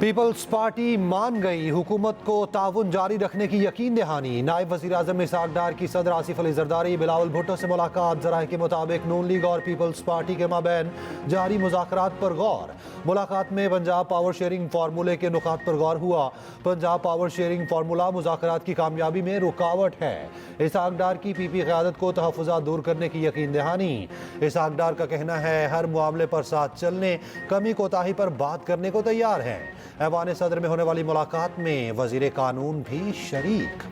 Peoples party मान गई, हुकूमत को ताउन जारी रखने की यकीन दहानी। नायब वज़ीर आज़म इसहाक डार की सदर आसिफ अली जरदारी बिलावल भुट्टो से मुलाकात। ज़राए के मुताबिक नून लीग और पीपल्स पार्टी के माबैन जारी मुज़ाकरात पर गौर। मुलाकात में पंजाब पावर शेयरिंग फार्मूले के नुकात पर गौर हुआ। पंजाब पावर शेयरिंग फार्मूला मुज़ाकरात की कामयाबी में रुकावट है। इसहाक डार की पीपी क़यादत को तहफ़्फ़ुज़ात दूर करने की यकीन दहानी। इसहाक डार का कहना है हर मामले पर साथ चलने, कमी कोताही पर बात करने को तैयार है। ऐवान सदर में होने वाली मुलाकात में वजीर कानून भी शरीक।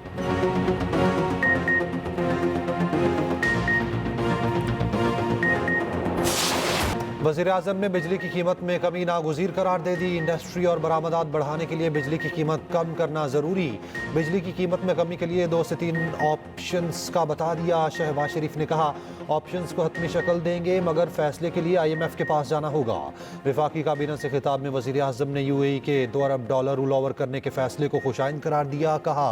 वज़ीर आज़म ने बिजली की कीमत में कमी नागुज़ीर करार दे दी। इंडस्ट्री और बरामदात बढ़ाने के लिए बिजली की कीमत कम करना ज़रूरी। बिजली की कीमत में कमी के लिए 2 से 3 ऑप्शंस का बता दिया। शहबाज शरीफ ने कहा ऑप्शंस को हतमी शक्ल देंगे मगर फैसले के लिए IMF के पास जाना होगा। वफाकी काबीना से खिताब में वज़ीर आज़म ने UAE के $2 अरब रूल ओवर करने के फैसले को खुशाइन करार दिया। कहा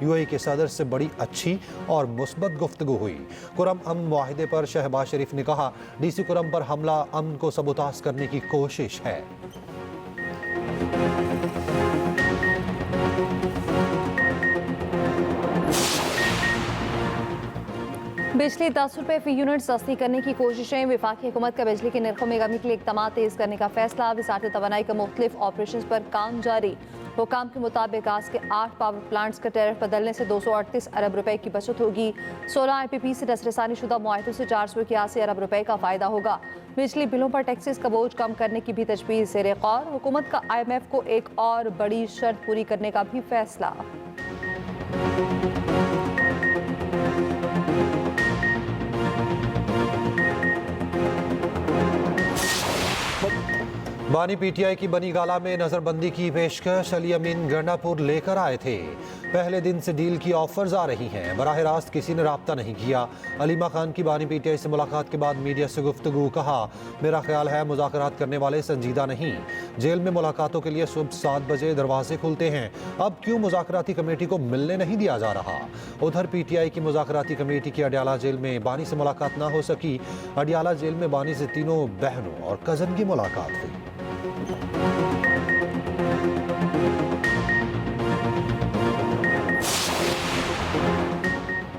UAE के सदर से बड़ी अच्छी और मुस्बत गुफ्तगू हुई। कुरम अमन मुआहिदे पर शहबाज शरीफ ने कहा DC कुरम पर हमला अमन को सबूताज करने की कोशिश है। बिजली 10 रुपये फी यूनिट सस्ती करने की कोशिशें। वफाकी हुकूमत का बिजली के नरखों में कमी के लिए इक़दाम तेज़ करने का फैसला। वज़ारत तवानाई का मुख्तलिफ ऑपरेशन पर काम जारी। हुकाम के मुताबिक आज के 8 पावर प्लांट्स का टैरिफ बदलने से 238 अरब रुपए की बचत होगी। 16 IPP से दस्तरसानी शुदा मुआहिदों से 481 अरब रुपए का फ़ायदा होगा। बिजली बिलों पर टैक्सेस का बोझ कम करने की भी तजवीज़ ज़ेर गौर। हुकूमत का IMF को एक और बड़ी शर्त पूरी करने का भी फैसला। बानी PTI की बनी गाला में नजरबंदी की पेशकश। अली अमीन गंडापुर लेकर आए थे। पहले दिन से डील की ऑफर्स आ रही हैं, बराह रास्त किसी ने राब्ता नहीं किया। अलीमा खान की बानी PTI से मुलाकात के बाद मीडिया से गुफ्तगू। कहा मेरा ख्याल है मुज़ाकरात करने वाले संजीदा नहीं। जेल में मुलाकातों के लिए सुबह 7 बजे दरवाजे खुलते हैं, अब क्यों मुज़ाकराती कमेटी को मिलने नहीं दिया जा रहा। उधर PTI की मुज़ाकराती कमेटी की अडियाला जेल में बानी से मुलाकात ना हो सकी। अडियाला जेल में बानी से तीनों बहनों और कज़न की मुलाकात हुई।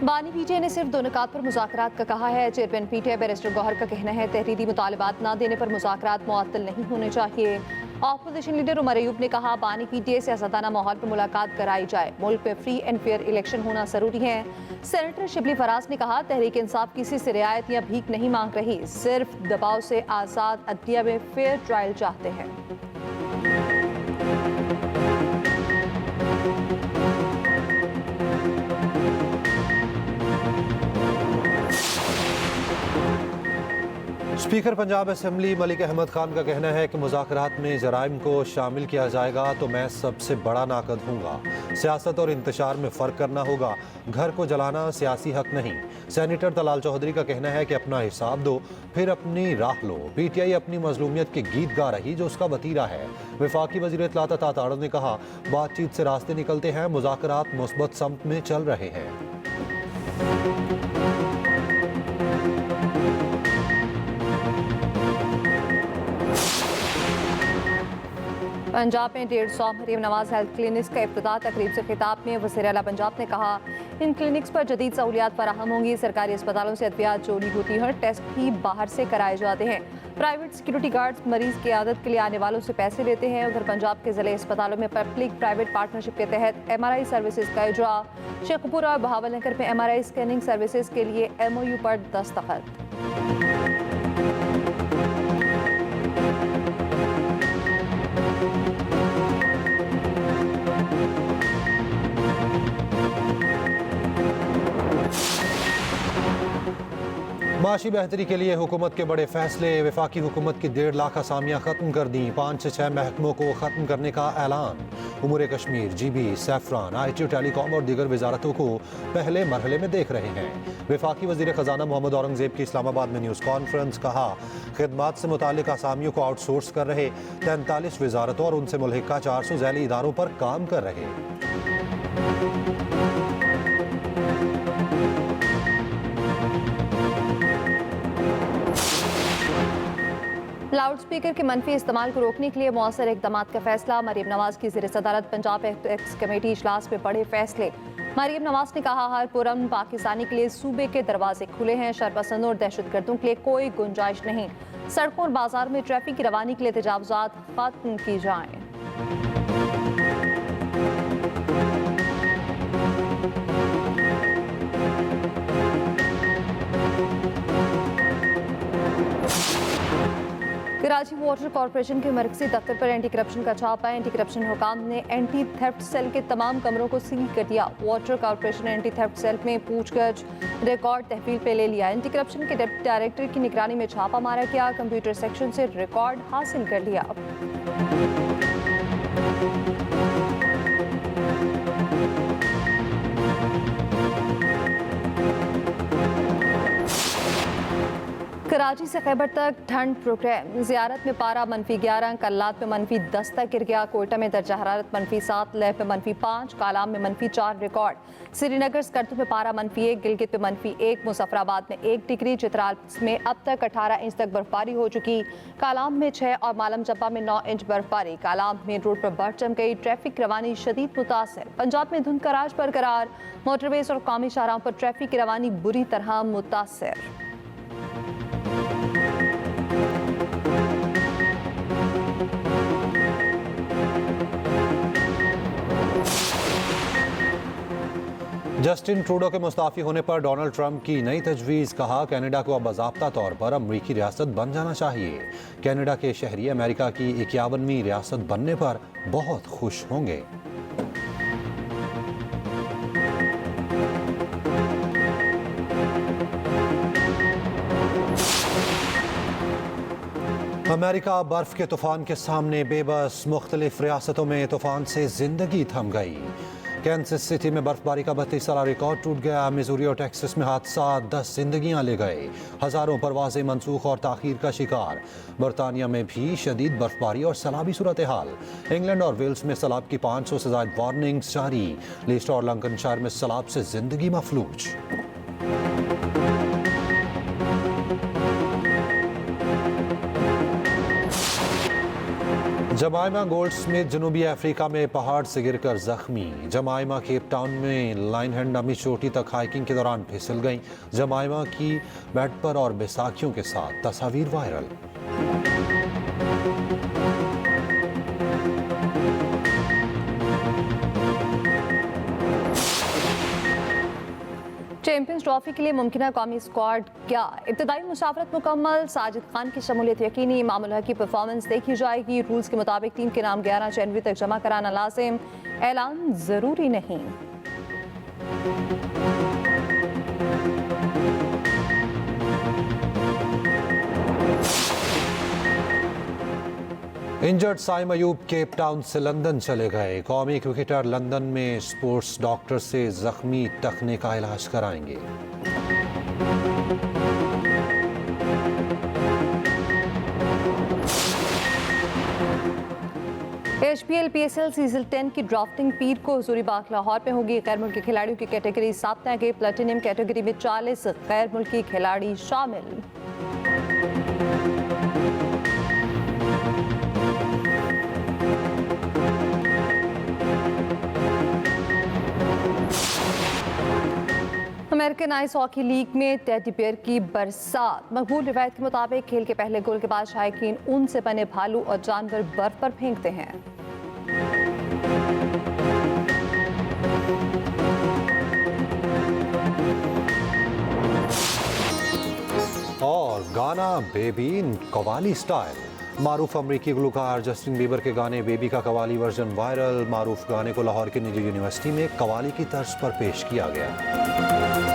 बानी PTI ने सिर्फ 2 निकात पर मुज़ाकरात का कहा है। चेयरमैन PTI बैरिस्टर गौहर का कहना है तहरीरी मुतालबात ना देने पर मुज़ाकरात मुअत्तल नहीं होने चाहिए। ऑपोजिशन लीडर उमर अयूब ने कहा बानी PTI सियासताना माहौल पर मुलाकात कराई जाए। मुल्क में फ्री एंड फेयर इलेक्शन होना जरूरी है। सेनेटर शिबली फराज ने कहा तहरीक इंसाफ किसी से रियायत या भीख नहीं मांग रही, सिर्फ दबाव से आज़ाद अदलिया में फेयर ट्रायल चाहते हैं। स्पीकर पंजाब असेंबली मलिक अहमद खान का कहना है कि मुज़ाकरात में जराइम को शामिल किया जाएगा तो मैं सबसे बड़ा नाकद हूँगा। सियासत और इंतशार में फ़र्क करना होगा, घर को जलाना सियासी हक नहीं। सेनेटर तलाल चौधरी का कहना है कि अपना हिसाब दो फिर अपनी राह लो। PTI अपनी मजलूमियत के गीत गा रही जो उसका वतीरा है। वफाकी वज़ीर इत्तलात ताताड़ो ने कहा बातचीत से रास्ते निकलते हैं, मुज़ाकरात मुस्बत समत में चल रहे हैं। पंजाब में 150 मरीम नवाज हेल्थ क्लिनिक्स का इफ्तिताह तकरीब से खिताब में वज़ीर आला पंजाब ने कहा इन क्लिनिक्स पर जदीद सहूलियात फराहम होंगी। सरकारी अस्पतालों से अद्वियात चोरी होती है, टेस्ट भी बाहर से कराए जाते हैं। प्राइवेट सिक्योरिटी गार्ड्स मरीज की आदत के लिए आने वालों से पैसे लेते हैं। उधर पंजाब के ज़िले अस्पतालों में पब्लिक प्राइवेट पार्टनरशिप के तहत MRI सर्विसेज का इजरा। शेखपुरा और बहावलनगर में MRI स्कैनिंग सर्विसेज के लिए MOU पर दस्तखत। माशी बेहतरी के लिए हुकूमत के बड़े फैसले। वफाकी हुकूमत की 1.5 लाख असामियाँ ख़त्म कर दी। 5 से 6 महकमों को ख़त्म करने का ऐलान। उमूर Kashmir, GB, SAFRON, IT, telecom और दीगर वजारतों को पहले मरहले में देख रहे हैं। वफाकी वज़ीर ख़जाना मोहम्मद औरंगज़ेब की इस्लामाबाद में न्यूज़ कॉन्फ्रेंस। कहा खिदमात से मुतालिक असामियों को आउटसोर्स कर रहे 43 वजारतों और उनसे मुल्हिका 400 ज़ैली इदारों पर काम कर रहे। लाउड स्पीकर के मनफी इस्तेमाल को रोकने के लिए मौसर इकदाम का फैसला। मरीम नवाज की ज़ेर सदारत पंजाब एक्स कमेटी इजलास में बड़े फैसले। मरीम नवाज ने कहा, हर पुरअमन पाकिस्तानी के लिए सूबे के दरवाजे खुले हैं, शरपसंदों और दहशतगर्दों के लिए कोई गुंजाइश नहीं। सड़कों और बाजार में ट्रैफिक की रवानी के लिए तजावुज़ात खत्म की जाएं। कराची वाटर कॉरपोरेशन के मरकजी दफ्तर पर एंटी करप्शन का छापा। एंटी करप्शन हुकाम ने एंटी थेफ्ट सेल के तमाम कमरों को सील कर दिया। Water corporation anti theft cell में पूछगछ रिकॉर्ड तहवील पे ले लिया। एंटी करप्शन के डिप्टी डायरेक्टर की निगरानी में छापा मारा गया। कंप्यूटर सेक्शन से रिकॉर्ड हासिल कर लिया। कराची से खैबर तक ठंड प्रोग्राम। ज़ियारत में पारा -11, कल्लात में -10 तक गिर गया। कोयटा में दर्जा हरारत -7, लेह में -5, कालाम में -4 रिकॉर्ड। श्रीनगर स्कर्दू में पारा -1, गिलगित में -1, मुजफ्फराबाद में 1 डिग्री। चित्राल में अब तक 18 इंच तक बर्फबारी हो चुकी। कालाम में 6 और मालम जब्बा में 9 इंच बर्फबारी। कालाम मेन रोड पर बढ़ जम गई। ट्रैफिक रवानी शदीद मुतासर। पंजाब में धुंध का राज बरकरार। मोटरवेज और कौमी शाहराहों पर ट्रैफिक की रवानी बुरी तरह मुतासर। जस्टिन ट्रूडो के मुस्ताफी होने पर डोनाल्ड ट्रंप की नई तजवीज़। कहा, कनाडा को अब बाज़ाब्ता तौर पर अमरीकी रियासत बन जाना चाहिए। कनाडा के शहरी अमेरिका की 51वीं रियासत बनने पर बहुत खुश होंगे। अमेरिका बर्फ के तूफान के सामने बेबस। मुख्तलिफ रियासतों में तूफान से जिंदगी थम गई। कैंसस सिटी में बर्फबारी का 32 साला रिकॉर्ड टूट गया। मिजूरी और टेक्सास में हादसा 10 जिंदगियां ले गए। हजारों परवाजें मनसूख और ताखीर का शिकार। बरतानिया में भी शदीद बर्फबारी और सैलाबी सूरत हाल। इंग्लैंड और वेल्स में सैलाब की 500 से ज्यादा वार्निंग्स जारी। लीस्टर और लंकनशायर में सैलाब से जिंदगी मफलूज। जमाइमा गोल्ड स्मिथ जनूबी अफ्रीका में पहाड़ से गिरकर जख्मी। जमाइमा केप टाउन में लाइन हैंड नामी चोटी तक हाइकिंग के दौरान फिसल गई। जमाइमा की बेड पर और बैसाखियों के साथ तस्वीर वायरल। चैंपियंस ट्रॉफी के लिए मुमकिन कौमी स्क्वाड क्या? इब्तदाई मुशावरत मुकम्मल। साजिद खान की शमूलियत यकीनी। इमामुल हक की परफॉर्मेंस देखी जाएगी। रूल्स के मुताबिक टीम के नाम 11 जनवरी तक जमा कराना लाजिम। ऐलान जरूरी नहीं। Injured Saim Ayub Cape Town से लंदन चले गए। कौमी क्रिकेटर लंदन में स्पोर्ट्स डॉक्टर से जख्मी टखने का इलाज कराएंगे। HPL PSL सीजन 10 की ड्राफ्टिंग पीर को हुजूरी बाग लाहौर में होगी। गैर मुल्की खिलाड़ियों की कैटेगरी 7 तय गई। प्लेटिनियम कैटेगरी में 40 गैर मुल्की खिलाड़ी शामिल। अमेरिकन आइस हॉकी लीग में टेडी बेयर की बरसात। मकबूल रिवायत के मुताबिक खेल के पहले गोल के बाद शायकीन ऊन से बने भालू और जानवर बर्फ पर फेंकते हैं। और गाना बेबी इन कवाली स्टाइल। मारूफ अमरीकी गुलकार जस्टिन बीबर के गाने बेबी का कवाली वर्जन वायरल। मारूफ गाने को लाहौर की निजी यूनिवर्सिटी में कवाली की तर्ज पर पेश किया गया।